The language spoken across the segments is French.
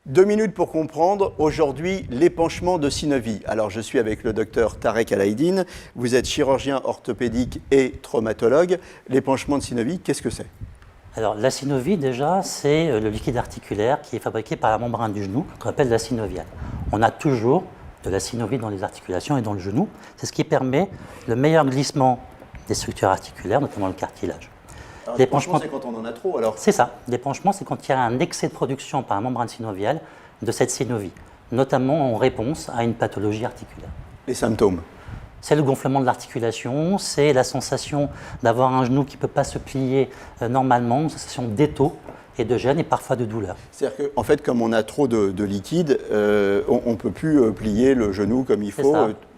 2 minutes pour comprendre, aujourd'hui, l'épanchement de synovie. Alors, je suis avec le docteur Tarek Alaïdine. Vous êtes chirurgien orthopédique et traumatologue. L'épanchement de synovie, qu'est-ce que c'est? Alors, la synovie, déjà, c'est le liquide articulaire qui est fabriqué par la membrane du genou, qu'on appelle la synoviale. On a toujours de la synovie dans les articulations et dans le genou. C'est ce qui permet le meilleur glissement des structures articulaires, notamment le cartilage. L'épanchement, c'est quand on en a trop, alors? C'est ça. L'épanchement, c'est quand il y a un excès de production par la membrane synoviale de cette synovie, notamment en réponse à une pathologie articulaire. Les symptômes? C'est le gonflement de l'articulation, c'est la sensation d'avoir un genou qui ne peut pas se plier normalement, une sensation d'étau et de gêne et parfois de douleur. C'est-à-dire qu'en fait, comme on a trop de liquide, on ne peut plus plier le genou comme il faut.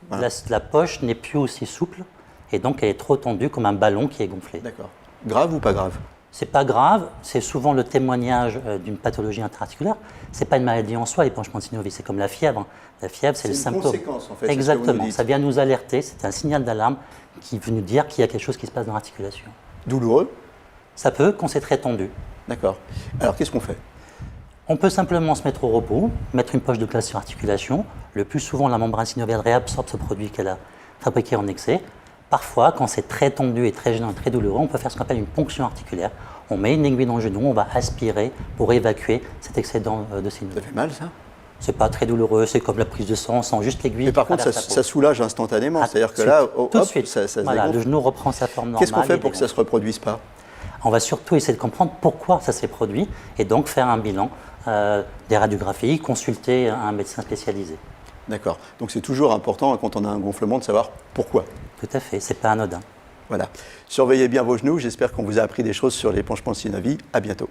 Voilà. La poche n'est plus aussi souple et donc elle est trop tendue comme un ballon qui est gonflé. D'accord. Grave ou pas grave? C'est pas grave, c'est souvent le témoignage d'une pathologie interarticulaire. C'est pas une maladie en soi, l'épanchement de synovie, c'est comme la fièvre. La fièvre, c'est le symptôme. C'est une conséquence, en fait. Exactement, ça vient nous alerter, c'est un signal d'alarme qui veut nous dire qu'il y a quelque chose qui se passe dans l'articulation. Douloureux? Ça peut, quand c'est très tendu. D'accord. Alors, qu'est-ce qu'on fait? On peut simplement se mettre au repos, mettre une poche de glace sur l'articulation. Le plus souvent, la membrane synoviale réabsorbe ce produit qu'elle a fabriqué en excès. Parfois, quand c'est très tendu et très gênant et très douloureux, on peut faire ce qu'on appelle une ponction articulaire. On met une aiguille dans le genou, on va aspirer pour évacuer cet excédent de synovie. Ça fait mal, ça? C'est pas très douloureux, c'est comme la prise de sang, on sent juste l'aiguille. Mais par contre, ça soulage instantanément. C'est-à-dire que là, tout de suite, ça se voilà, dégonfle. le genou reprend sa forme normale. Qu'est-ce qu'on fait pour que ça ne se reproduise pas? On va surtout essayer de comprendre pourquoi ça s'est produit et donc faire un bilan, des radiographies, consulter un médecin spécialisé. D'accord. Donc c'est toujours important quand on a un gonflement de savoir pourquoi. Tout à fait, c'est pas anodin. Voilà. Surveillez bien vos genoux. J'espère qu'on vous a appris des choses sur l'épanchement de synovie. À bientôt.